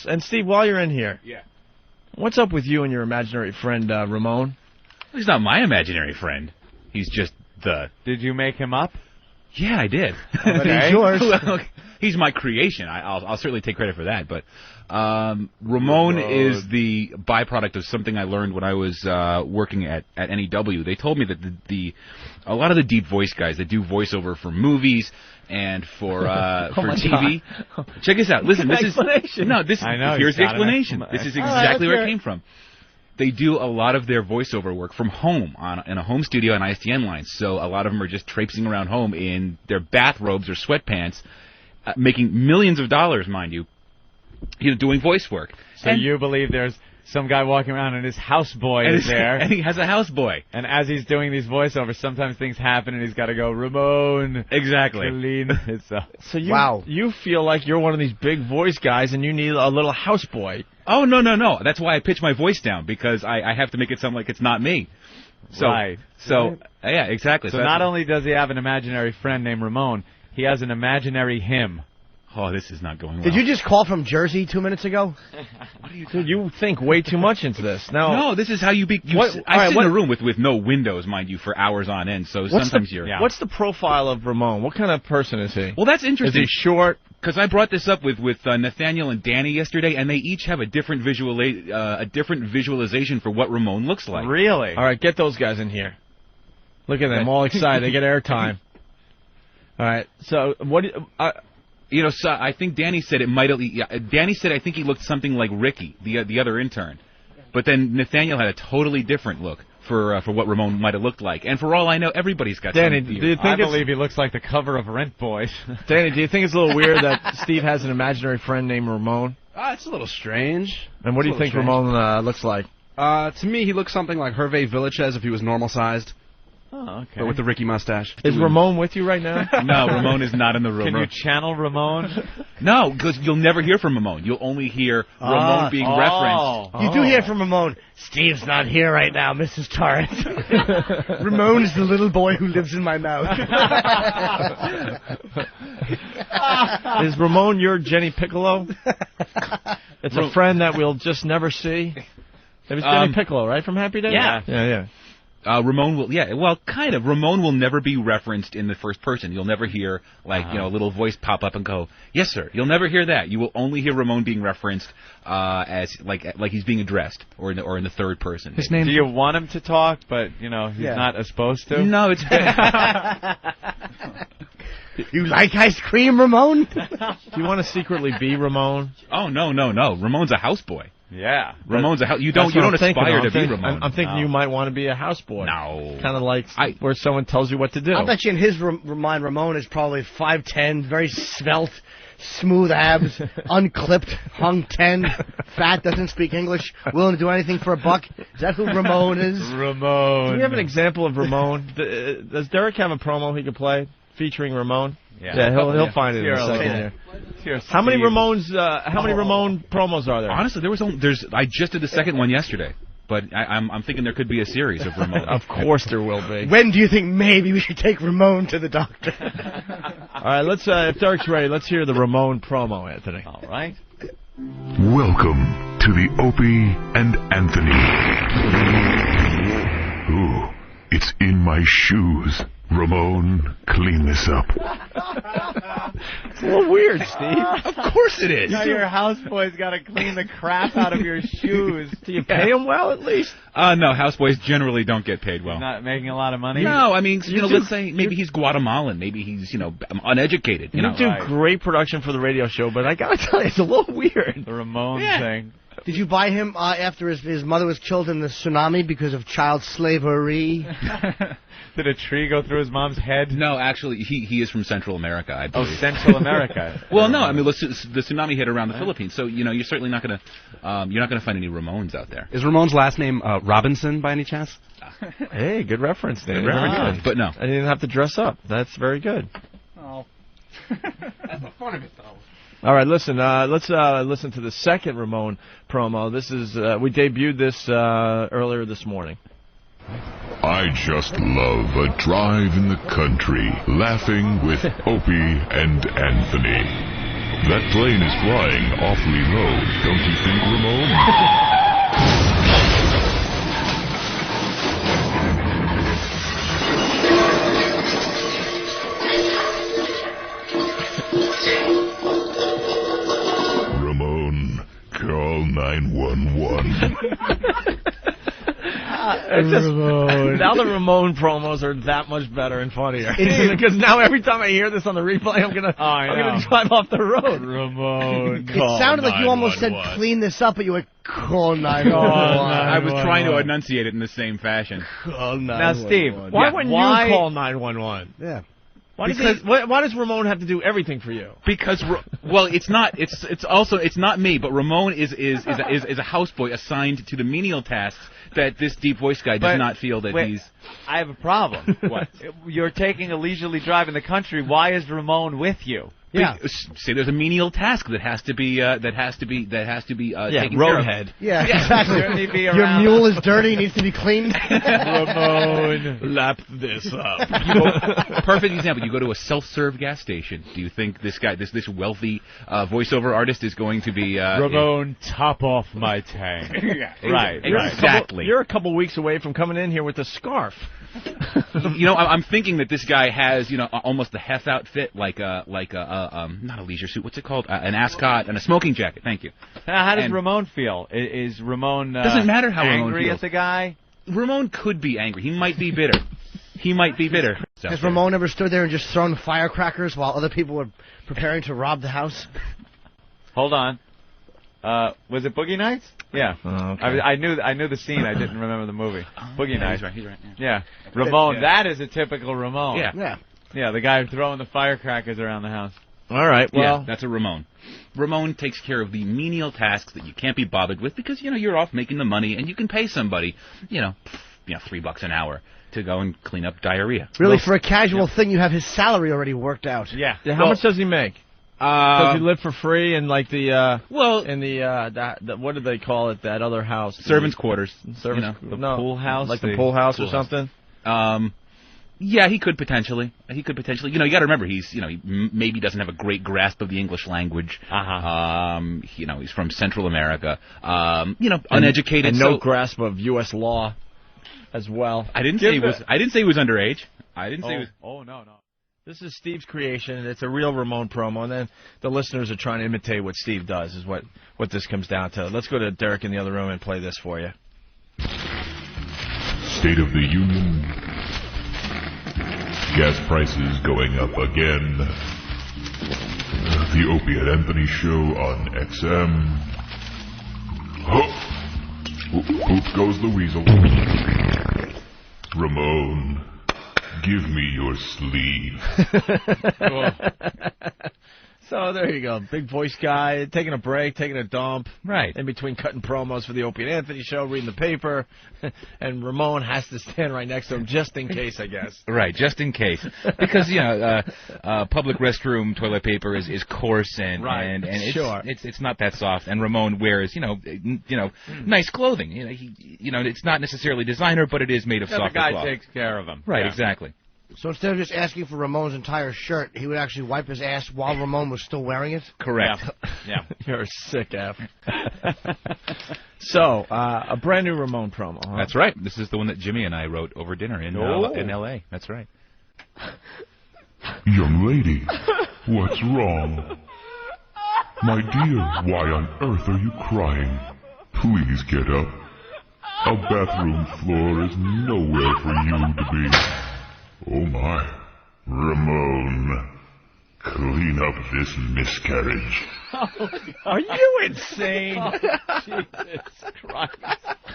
this. And Steve, while you're in here, what's up with you and your imaginary friend Ramone? He's not my imaginary friend. He's just the... Did you make him up? Yeah, I did. But he's yours. Well, he's my creation. I'll certainly take credit for that. But Ramone is the byproduct of something I learned when I was working at NEW. They told me that a lot of the deep voice guys that do voiceover for movies and for TV. God. Check this out. Listen, here's the explanation. This is exactly where it came from. They do a lot of their voiceover work from home in a home studio on ISDN lines. So a lot of them are just traipsing around home in their bathrobes or sweatpants, making millions of dollars, mind you, doing voice work. So you believe there's some guy walking around and his houseboy is there. And he has a houseboy. And as he's doing these voiceovers, sometimes things happen and he's got to go, Ramone. Exactly. Clean. So you feel like you're one of these big voice guys and you need a little houseboy. Oh, no. That's why I pitch my voice down, because I have to make it sound like it's not me. So, right. So, yeah, exactly. So not only does he have an imaginary friend named Ramone, he has an imaginary him. Oh, this is not going well. Did you just call from Jersey 2 minutes ago? What are you doing? You think way too much into this. No, this is how you I sit in a room with no windows, mind you, for hours on end, so sometimes you're... Yeah. What's the profile of Ramone? What kind of person is he? Well, that's interesting. Is he short? Because I brought this up with Nathaniel and Danny yesterday, and they each have a different visualization for what Ramone looks like. Really? All right, get those guys in here. Look at them, all excited. They get airtime. All right, so what... so I think Danny said Danny said I think he looked something like Ricky, the other intern, but then Nathaniel had a totally different look for what Ramone might have looked like. And for all I know, everybody's got. Danny, something. do you think I believe he looks like the cover of Rent Boys. Danny, do you think it's a little weird that Steve has an imaginary friend named Ramone? It's a little strange. And what do you think Ramone looks like? To me, he looks something like Hervé Villachez if he was normal-sized. Oh, okay. But with the Ricky mustache. Is Ramone with you right now? No, Ramone is not in the room. Can you channel Ramone? No, because you'll never hear from Ramone. You'll only hear Ramone being referenced. You do hear from Ramone. Steve's not here right now, Mrs. Torrance. Ramone's the little boy who lives in my mouth. Is Ramone your Jenny Piccolo? It's a friend that we'll just never see. It was Jenny Piccolo, right, from Happy Days? Yeah. Ramone will, kind of. Ramone will never be referenced in the first person. You'll never hear, a little voice pop up and go, yes, sir. You'll never hear that. You will only hear Ramone being referenced as, like he's being addressed, or in the third person. His name. Do you want him to talk, but, he's not supposed to? No, it's You like ice cream, Ramone? Do you want to secretly be Ramone? Oh, no. Ramone's a houseboy. Yeah, Ramone's a house. You don't aspire to be Ramone. I'm thinking you might want to be a houseboy. No, kind of like where someone tells you what to do. I bet you in his mind, Ramone is probably 5'10", very svelte, smooth abs, unclipped, hung 10, fat, doesn't speak English, willing to do anything for a buck. Is that who Ramone is? Ramone. Do we have an example of Ramone? Does Derek have a promo he could play featuring Ramone? Yeah, he'll find it in a second here. How many Ramone promos are there? Honestly, I just did the second one yesterday, but I'm thinking there could be a series of Ramone. Of course there will be. When do you think maybe we should take Ramone to the doctor? All right, let's. If Derek's ready, let's hear the Ramone promo, Anthony. All right. Welcome to the Opie and Anthony. Ooh, it's in my shoes. Ramone, clean this up. It's a little weird, Steve. Of course it is. Now your houseboy's got to clean the crap out of your shoes. Do you pay him well, at least? No, houseboys generally don't get paid well. He's not making a lot of money? No, I mean, let's say maybe he's Guatemalan. Maybe he's, uneducated. You do great production for the radio show, but I got to tell you, it's a little weird. The Ramone thing. Did you buy him after his mother was killed in the tsunami because of child slavery? Did a tree go through his mom's head? No, actually, he is from Central America, I believe. Oh, Central America. Well, no, I mean, the tsunami hit around the Philippines, so you're certainly not gonna find any Ramones out there. Is Ramone's last name Robinson by any chance? Hey, good reference, Dan. But no, I didn't have to dress up. That's very good. Oh, that's the fun of it, though. All right, listen. Let's listen to the second Ramone promo. This is we debuted this earlier this morning. I just love a drive in the country, laughing with Opie and Anthony. That plane is flying awfully low, don't 911. Now the Ramone promos are that much better and funnier. Because now every time I hear this on the replay, I'm gonna drive off the road. Ramone. It sounded like you almost said clean this up, but you went call 911. I was trying to enunciate it in the same fashion. Call 911. Now, Steve, why wouldn't you call 911? Yeah. Why does Ramone have to do everything for you? Because it's not me, but Ramone is a houseboy assigned to the menial tasks that this deep voice guy does not feel that he's. I have a problem. What? You're taking a leisurely drive in the country. Why is Ramone with you? Yeah. Say there's a menial task that has to be taken roadhead. Yeah, exactly. Your mule is dirty, needs to be cleaned. Ramone, lap this up. Perfect example. You go to a self-serve gas station. Do you think this guy, this wealthy voiceover artist, is going to be Ramone, top off my tank? Right. Exactly. You're a couple weeks away from coming in here with a scarf. I'm thinking that this guy has, almost a Hef outfit, like a not a leisure suit. What's it called? An ascot and a smoking jacket. Thank you. How does Ramone feel? Is Ramone doesn't matter how angry Ramone feels. at the guy? Ramone could be angry. He might be bitter. Has Ramone ever stood there and just thrown firecrackers while other people were preparing to rob the house? Hold on. Was it Boogie Nights? Yeah. Oh, okay. I knew the scene. I didn't remember the movie. Boogie Nights. He's right. Yeah. Ramone. That is a typical Ramone. Yeah. Yeah, the guy throwing the firecrackers around the house. All right. Well, that's a Ramone. Ramone takes care of the menial tasks that you can't be bothered with because you're off making the money and you can pay somebody, $3 an hour to go and clean up diarrhea. Really, for a casual thing, you have his salary already worked out. Yeah. How much does he make? Does he live for free in like the what do they call it? That other house, servants' quarters, pool house, like the pool house or something. Yeah, he could potentially. You got to remember he maybe doesn't have a great grasp of the English language. He's from Central America. Uneducated, and no grasp of U.S. law as well. I didn't say he was underage. I didn't say he was. Oh no. This is Steve's creation, and it's a real Ramone promo, and then the listeners are trying to imitate what Steve does, is what this comes down to. Let's go to Derek in the other room and play this for you. State of the Union. Gas prices going up again. The Opie and Anthony Show on XM. Poop goes the weasel. Ramone. Give me your sleeve. So there you go. Big voice guy, taking a break, taking a dump. Right. In between cutting promos for the Opie and Anthony Show, reading the paper. And Ramone has to stand right next to him just in case, I guess. Right, just in case. Because, public restroom toilet paper is coarse and it's not that soft. And Ramone wears, nice clothing. It's not necessarily designer, but it is made of soft cloth. The guy takes care of him. Right, exactly. So instead of just asking for Ramone's entire shirt, he would actually wipe his ass while Ramone was still wearing it? Correct. Yeah. You're a sick F. So, a brand new Ramone promo, huh? That's right. This is the one that Jimmy and I wrote over dinner in L.A. That's right. Young lady, what's wrong? My dear, why on earth are you crying? Please get up. A bathroom floor is nowhere for you to be. Oh my, Ramone, clean up this miscarriage. Are you insane? Jesus Christ.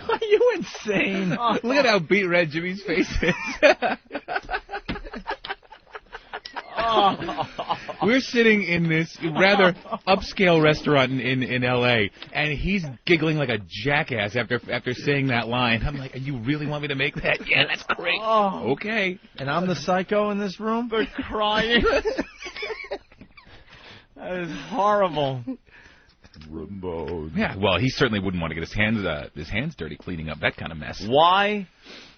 Are you insane? Look at how beat red Jimmy's face is. We're sitting in this rather upscale restaurant in L.A., and he's giggling like a jackass after saying that line. I'm like, you really want me to make that? Yeah, that's great. Oh. Okay. And I'm the psycho in this room? They're crying. That is horrible. Ramone. Yeah, well, he certainly wouldn't want to get his hands dirty cleaning up that kind of mess. Why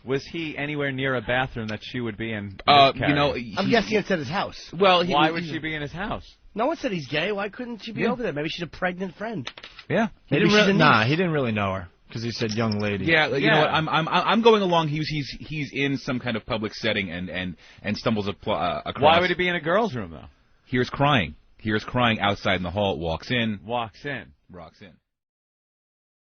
was he anywhere near a bathroom that she would be in? I'm guessing it's at his house. Well, why would she be in his house? No one said he's gay. Why couldn't she be over there? Maybe she's a pregnant friend. Yeah, he didn't really know her because he said young lady. Yeah, you know what? I'm going along. He's in some kind of public setting and stumbles across. Why would he be in a girl's room though? Here's crying outside in the hall. Walks in. Walks in.